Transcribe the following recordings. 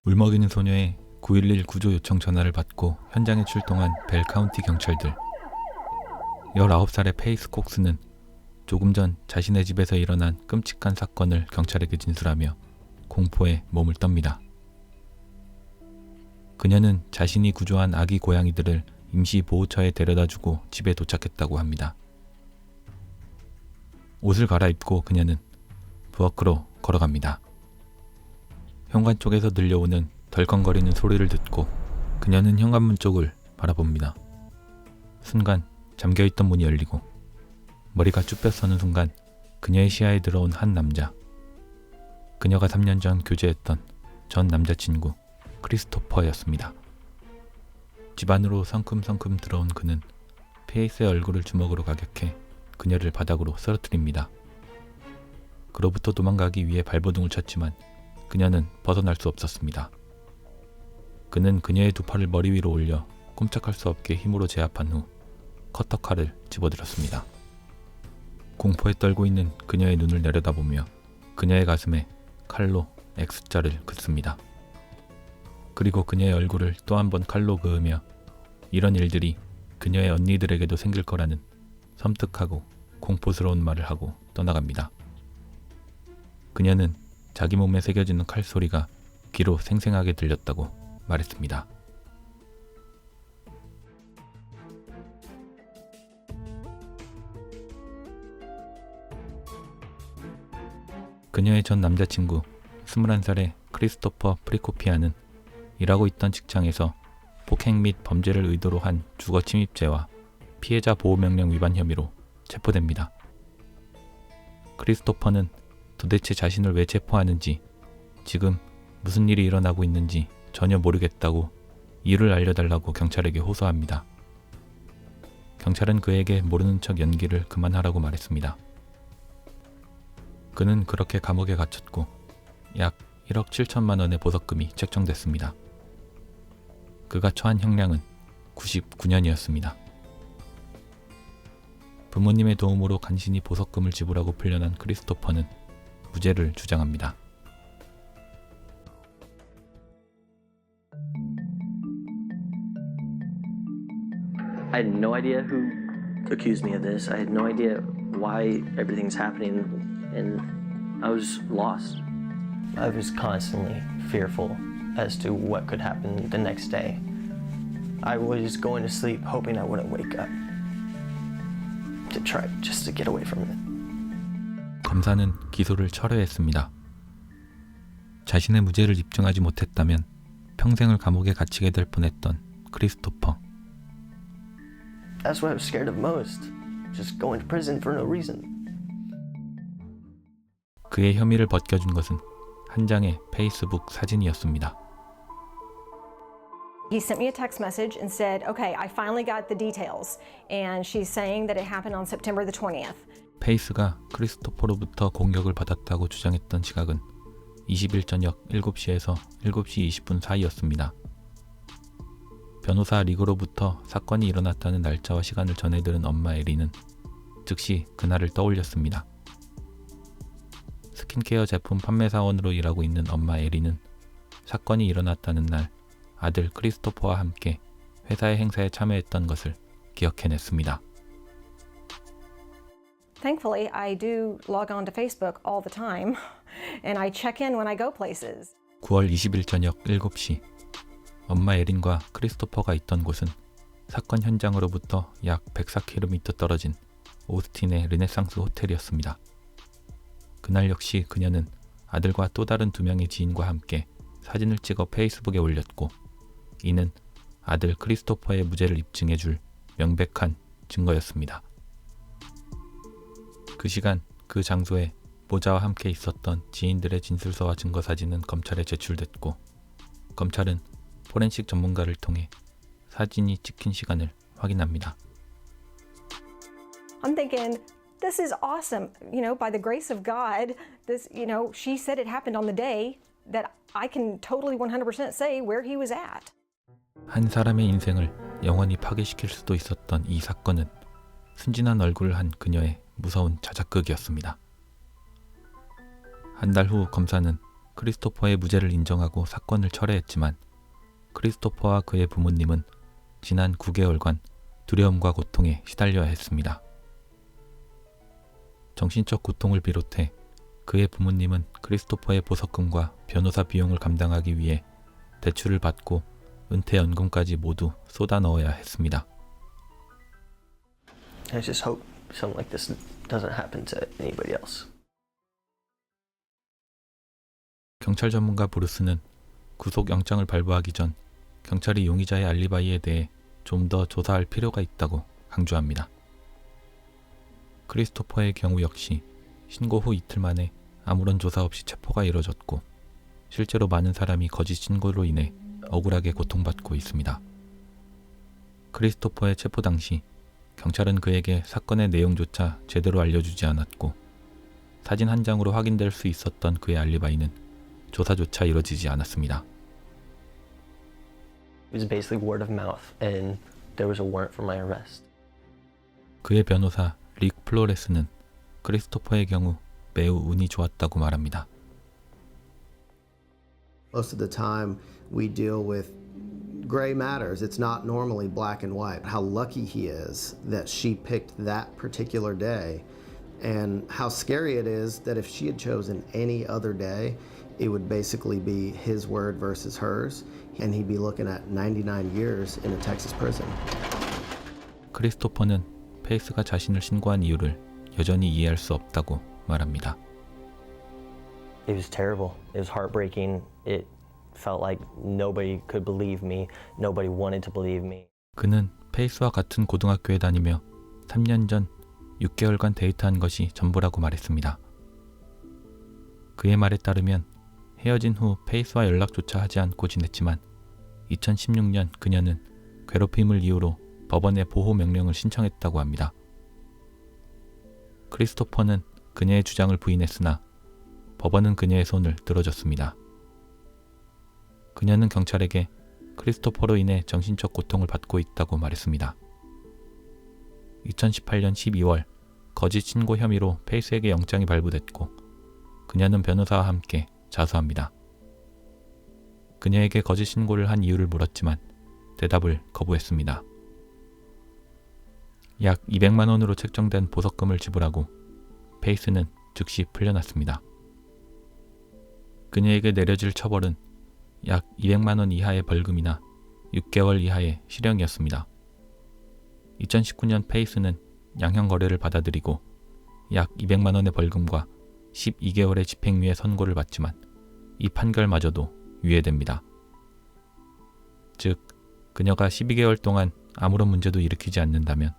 울먹이는 소녀의 911 구조 요청 전화를 받고 현장에 출동한 벨 카운티 경찰들. 19살의 페이스 콕스는 조금 전 자신의 집에서 일어난 끔찍한 사건을 경찰에게 진술하며 공포에 몸을 떱니다. 그녀는 자신이 구조한 아기 고양이들을 임시 보호처에 데려다주고 집에 도착했다고 합니다. 옷을 갈아입고 그녀는 부엌으로 걸어갑니다. 현관 쪽에서 들려오는 덜컹거리는 소리를 듣고 그녀는 현관문 쪽을 바라봅니다. 순간 잠겨있던 문이 열리고 머리가 쭈뼛서는 순간 그녀의 시야에 들어온 한 남자. 그녀가 3년 전 교제했던 전 남자친구 크리스토퍼였습니다. 집 안으로 성큼성큼 들어온 그는 페이스의 얼굴을 주먹으로 가격해 그녀를 바닥으로 쓰러뜨립니다. 그로부터 도망가기 위해 발버둥을 쳤지만 그녀는 벗어날 수 없었습니다. 그는 그녀의 두 팔을 머리 위로 올려 꼼짝할 수 없게 힘으로 제압한 후 커터칼을 집어들었습니다. 공포에 떨고 있는 그녀의 눈을 내려다보며 그녀의 가슴에 칼로 X자를 긋습니다. 그리고 그녀의 얼굴을 또 한 번 칼로 그으며 이런 일들이 그녀의 언니들에게도 생길 거라는 섬뜩하고 공포스러운 말을 하고 떠나갑니다. 그녀는 자기 몸에 새겨지는 칼소리가 귀로 생생하게 들렸다고 말했습니다. 그녀의 전 남자친구 21살의 크리스토퍼 프리코피아는 일하고 있던 직장에서 폭행 및 범죄를 의도로 한 주거 침입죄와 피해자 보호명령 위반 혐의로 체포됩니다. 크리스토퍼는 도대체 자신을 왜 체포하는지, 지금 무슨 일이 일어나고 있는지 전혀 모르겠다고 이유를 알려달라고 경찰에게 호소합니다. 경찰은 그에게 모르는 척 연기를 그만하라고 말했습니다. 그는 그렇게 감옥에 갇혔고 약 1억 7천만 원의 보석금이 책정됐습니다. 그가 처한 형량은 99년이었습니다. 부모님의 도움으로 간신히 보석금을 지불하고 풀려난 크리스토퍼는 무죄를 주장합니다. I had no idea who accused me of this. I had no idea why everything's happening, and I was lost. I was constantly fearful as to what could happen the next day. I was going to sleep hoping I wouldn't wake up to try just to get away from it. 검사는 기소를 철회했습니다. 자신의 무죄를 입증하지 못했다면 평생을 감옥에 갇히게 될 뻔했던 크리스토퍼. That's what I was scared of most. Just going to prison for no reason. 그의 혐의를 벗겨준 것은 한 장의 페이스북 사진이었습니다. He sent me a text message and said, okay, I finally got the details. And she's saying that it happened on September the 20th. 페이스가 크리스토퍼로부터 공격을 받았다고 주장했던 시각은 20일 저녁 7시에서 7시 20분 사이였습니다. 변호사 리거로부터 사건이 일어났다는 날짜와 시간을 전해들은 엄마 에리는 즉시 그날을 떠올렸습니다. 스킨케어 제품 판매사원으로 일하고 있는 엄마 에리는 사건이 일어났다는 날 아들 크리스토퍼와 함께 회사의 행사에 참여했던 것을 기억해냈습니다. Thankfully, I do log on to Facebook all the time, and I check in when I go places. 9월 20일 저녁 7시 엄마 에린과 크리스토퍼가 있던 곳은 사건 현장으로부터 약 104km 떨어진 오스틴의 르네상스 호텔이었습니다. 그날 역시 그녀는 아들과 또 다른 2명의 지인과 함께 사진을 찍어 페이스북에 올렸고 이는 아들 크리스토퍼의 무죄를 입증해줄 명백한 증거였습니다. 그 시간 그 장소에 모자와 함께 있었던 지인들의 진술서와 증거사진은 검찰에 제출됐고 검찰은 포렌식 전문가를 통해 사진이 찍힌 시간을 확인합니다. I'm thinking, this is awesome. You know, by the grace of God, this, you know, she said it happened on the day that I can totally 100% say where he was at. 한 사람의 인생을 영원히 파괴시킬 수도 있었던 이 사건은 순진한 얼굴을 한 그녀의 무서운 자작극이었습니다. 한 달 후 검사는 크리스토퍼의 무죄를 인정하고 사건을 철회했지만 크리스토퍼와 그의 부모님은 지난 9개월간 두려움과 고통에 시달려야 했습니다. 정신적 고통을 비롯해 그의 부모님은 크리스토퍼의 보석금과 변호사 비용을 감당하기 위해 대출을 받고 은퇴연금까지 모두 쏟아 넣어야 했습니다. I just hope something like this doesn't happen to anybody else. 경찰 전문가 브루스는 구속영장을 발부하기 전 경찰이 용의자의 알리바이에 대해 좀 더 조사할 필요가 있다고 강조합니다. 크리스토퍼의 경우 역시 신고 후 이틀 만에 아무런 조사 없이 체포가 이뤄졌고 실제로 많은 사람이 거짓 신고로 인해 억울하게 고통받고 있습니다. 크리스토퍼의 체포 당시 경찰은 그에게 사건의 내용조차 제대로 알려주지 않았고 사진 한 장으로 확인될 수 있었던 그의 알리바이는 조사조차 이뤄지지 않았습니다. It was basically word of mouth, and there was a warrant for my arrest. 그의 변호사 릭 플로레스는 크리스토퍼의 경우 매우 운이 좋았다고 말합니다. Most of the time we deal with gray matters. It's not normally black and white. How lucky he is that she picked that particular day, and how scary it is that if she had chosen any other day, it would basically be his word versus hers, and he'd be looking at 99 years in a Texas prison. 크리스토퍼는 페이스가 자신을 신고한 이유를 여전히 이해할 수 없다고 말합니다. It was terrible. It was heartbreaking. It felt like nobody could believe me. Nobody wanted to believe me. 그는 페이스와 같은 고등학교에 다니며 3년 전 6개월간 데이트한 것이 전부라고 말했습니다. 그의 말에 따르면 헤어진 후 페이스와 연락조차 하지 않고 지냈지만 2016년 그녀는 괴롭힘을 이유로 법원에 보호 명령을 신청했다고 합니다. 크리스토퍼는 그녀의 주장을 부인했으나 법원은 그녀의 손을 들어줬습니다. 그녀는 경찰에게 크리스토퍼로 인해 정신적 고통을 받고 있다고 말했습니다. 2018년 12월 거짓 신고 혐의로 페이스에게 영장이 발부됐고 그녀는 변호사와 함께 자수합니다. 그녀에게 거짓 신고를 한 이유를 물었지만 대답을 거부했습니다. 약 200만 원으로 책정된 보석금을 지불하고 페이스는 즉시 풀려났습니다. 그녀에게 내려질 처벌은 약 200만 원 이하의 벌금이나 6개월 이하의 실형이었습니다. 2019년 페이스는 양형 거래를 받아들이고 약 200만 원의 벌금과 12개월의 집행유예 선고를 받지만 이 판결마저도 유예됩니다. 즉, 그녀가 12개월 동안 아무런 문제도 일으키지 않는다면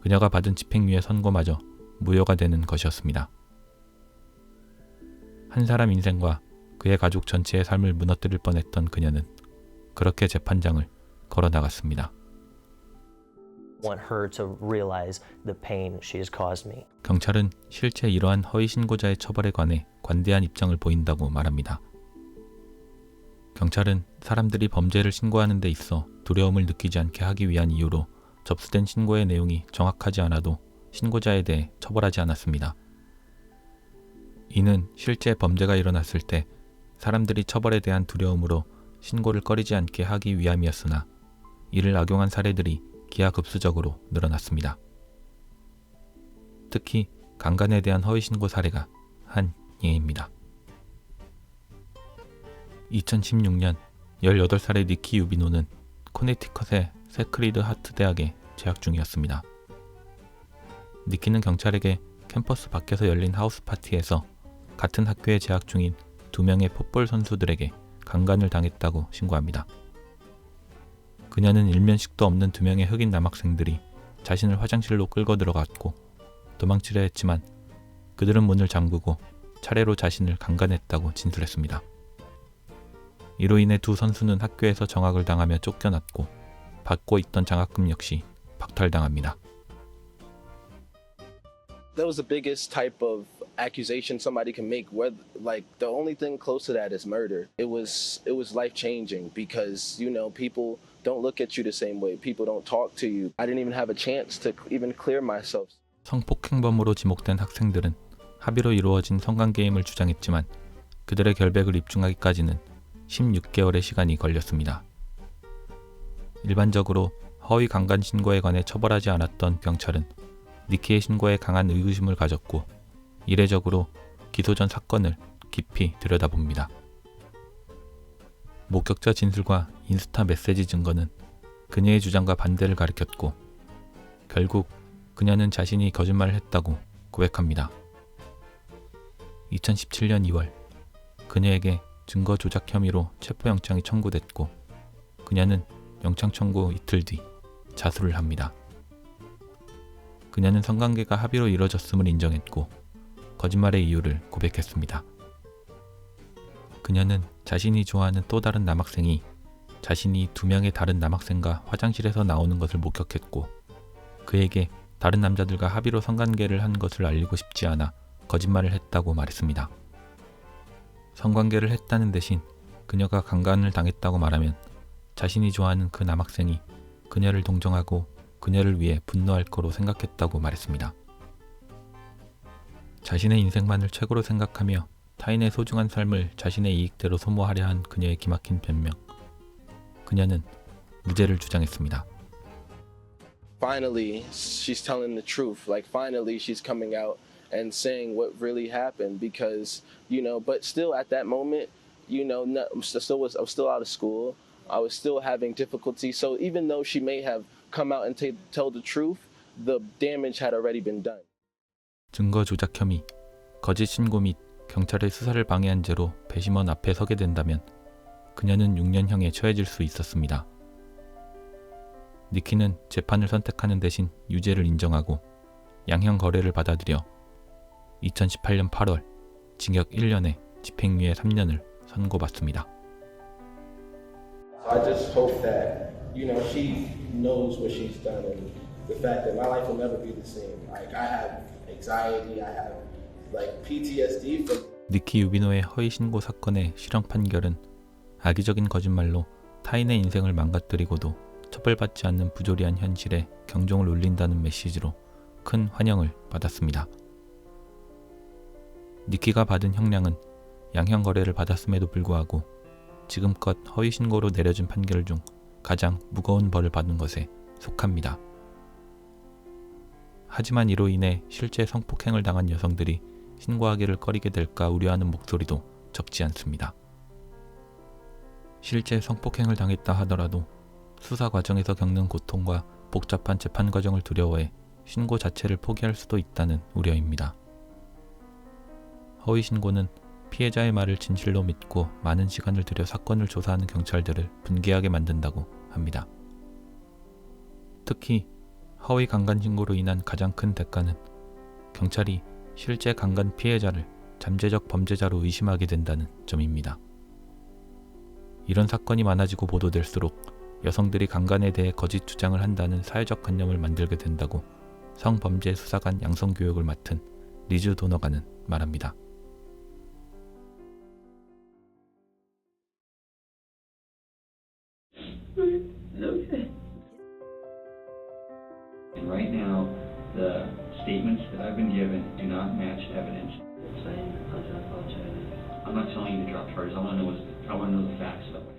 그녀가 받은 집행유예 선고마저 무효가 되는 것이었습니다. 한 사람 인생과 그의 가족 전체의 삶을 무너뜨릴 뻔했던 그녀는 그렇게 재판장을 걸어 나갔습니다. Want her to realize the pain she has caused me. 경찰은 실제 이러한 허위 신고자의 처벌에 관해 관대한 입장을 보인다고 말합니다. 경찰은 사람들이 범죄를 신고하는 데 있어 두려움을 느끼지 않게 하기 위한 이유로 접수된 신고의 내용이 정확하지 않아도 신고자에 대해 처벌하지 않았습니다. 이는 실제 범죄가 일어났을 때 사람들이 처벌에 대한 두려움으로 신고를 꺼리지 않게 하기 위함이었으나 이를 악용한 사례들이 기하급수적으로 늘어났습니다. 특히 강간에 대한 허위 신고 사례가 한 예입니다. 2016년 18살의 니키 유비노는 코네티컷의 세크리드 하트 대학에 재학 중이었습니다. 니키는 경찰에게 캠퍼스 밖에서 열린 하우스 파티에서 같은 학교에 재학 중인 2명의 풋볼 선수들에게 강간을 당했다고 신고합니다. 그녀는 일면식도 없는 2명의 흑인 남학생들이 자신을 화장실로 끌고 들어갔고 도망치려 했지만 그들은 문을 잠그고 차례로 자신을 강간했다고 진술했습니다. 이로 인해 두 선수는 학교에서 정학을 당하며 쫓겨났고 받고 있던 장학금 역시 박탈당합니다. That was the biggest type of accusation somebody can make. Whether, like, the only thing close to that is murder. It was life changing because, you know, people don't look at you the same way. People don't talk to you. I didn't even have a chance to even clear myself. 성폭행범으로 지목된 학생들은 합의로 이루어진 성관계임을 주장했지만 그들의 결백을 입증하기까지는 16개월의 시간이 걸렸습니다. 일반적으로 허위 강간 신고에 관해 처벌하지 않았던 경찰은 니키의 신고에 강한 의구심을 가졌고 이례적으로 기소 전 사건을 깊이 들여다봅니다. 목격자 진술과 인스타 메시지 증거는 그녀의 주장과 반대를 가리켰고 결국 그녀는 자신이 거짓말을 했다고 고백합니다. 2017년 2월 그녀에게 증거 조작 혐의로 체포영장이 청구됐고 그녀는 영장 청구 이틀 뒤 자수를 합니다. 그녀는 성관계가 합의로 이뤄졌음을 인정했고 거짓말의 이유를 고백했습니다. 그녀는 자신이 좋아하는 또 다른 남학생이 자신이 2명의 다른 남학생과 화장실에서 나오는 것을 목격했고 그에게 다른 남자들과 합의로 성관계를 한 것을 알리고 싶지 않아 거짓말을 했다고 말했습니다. 성관계를 했다는 대신 그녀가 강간을 당했다고 말하면 자신이 좋아하는 그 남학생이 그녀를 동정하고 그녀를 위해 분노할 거로 생각했다고 말했습니다. 자신의 인생만을 최고로 생각하며 타인의 소중한 삶을 자신의 이익대로 소모하려 한 그녀의 기막힌 변명. 그녀는 무죄를 주장했습니다. Finally, she's telling the truth. Like finally, she's coming out and saying what really happened because, but still at that moment, I was still out of school. I was still having difficulty. So even though she may have come out and tell the truth, the damage had already been done. 증거 조작 혐의, 거짓 신고 및 경찰의 수사를 방해한 죄로 배심원 앞에 서게 된다면 그녀는 6년형에 처해질 수 있었습니다. 니키는 재판을 선택하는 대신 유죄를 인정하고 양형 거래를 받아들여 2018년 8월 징역 1년에 집행유예 3년을 선고받습니다. So I just hope that, she knows what she's done and the fact that my life will never be the same. Like I have anxiety, I have PTSD from 니키 유비노의 허위 신고 사건의 실형 판결은 악의적인 거짓말로 타인의 인생을 망가뜨리고도 처벌받지 않는 부조리한 현실에 경종을 울린다는 메시지로 큰 환영을 받았습니다. 니키가 받은 형량은 양형 거래를 받았음에도 불구하고 지금껏 허위 신고로 내려진 판결 중 가장 무거운 벌을 받은 것에 속합니다. 하지만 이로 인해 실제 성폭행을 당한 여성들이 신고하기를 꺼리게 될까 우려하는 목소리도 적지 않습니다. 실제 성폭행을 당했다 하더라도 수사 과정에서 겪는 고통과 복잡한 재판 과정을 두려워해 신고 자체를 포기할 수도 있다는 우려입니다. 허위 신고는 피해자의 말을 진실로 믿고 많은 시간을 들여 사건을 조사하는 경찰들을 분개하게 만든다고 합니다. 특히 허위 강간 신고로 인한 가장 큰 대가는 경찰이 실제 강간 피해자를 잠재적 범죄자로 의심하게 된다는 점입니다. 이런 사건이 많아지고 보도될수록 여성들이 강간에 대해 거짓 주장을 한다는 사회적 관념을 만들게 된다고 성범죄 수사관 양성교육을 맡은 리즈 도너가는 말합니다. And right now, the statements that I've been given do not match evidence. I'm not telling you to drop charges. I want to know the facts about what happened.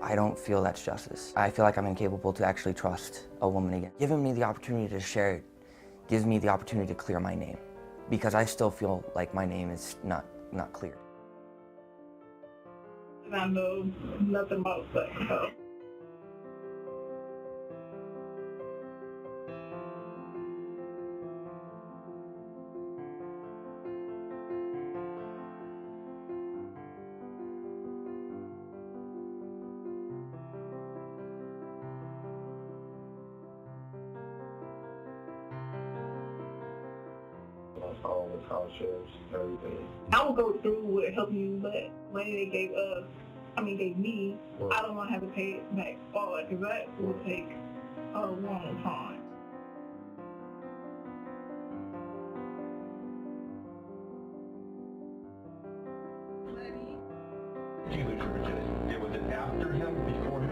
I don't feel that's justice. I feel like I'm incapable to actually trust a woman again. Giving me the opportunity to share it gives me the opportunity to clear my name, because I still feel like my name is not clear. I know nothing about sex, so. all the scholarships, everything. I will go through with helping you, but money they gave me, I don't want to have to pay it back forward because that will take a long time. after him before him.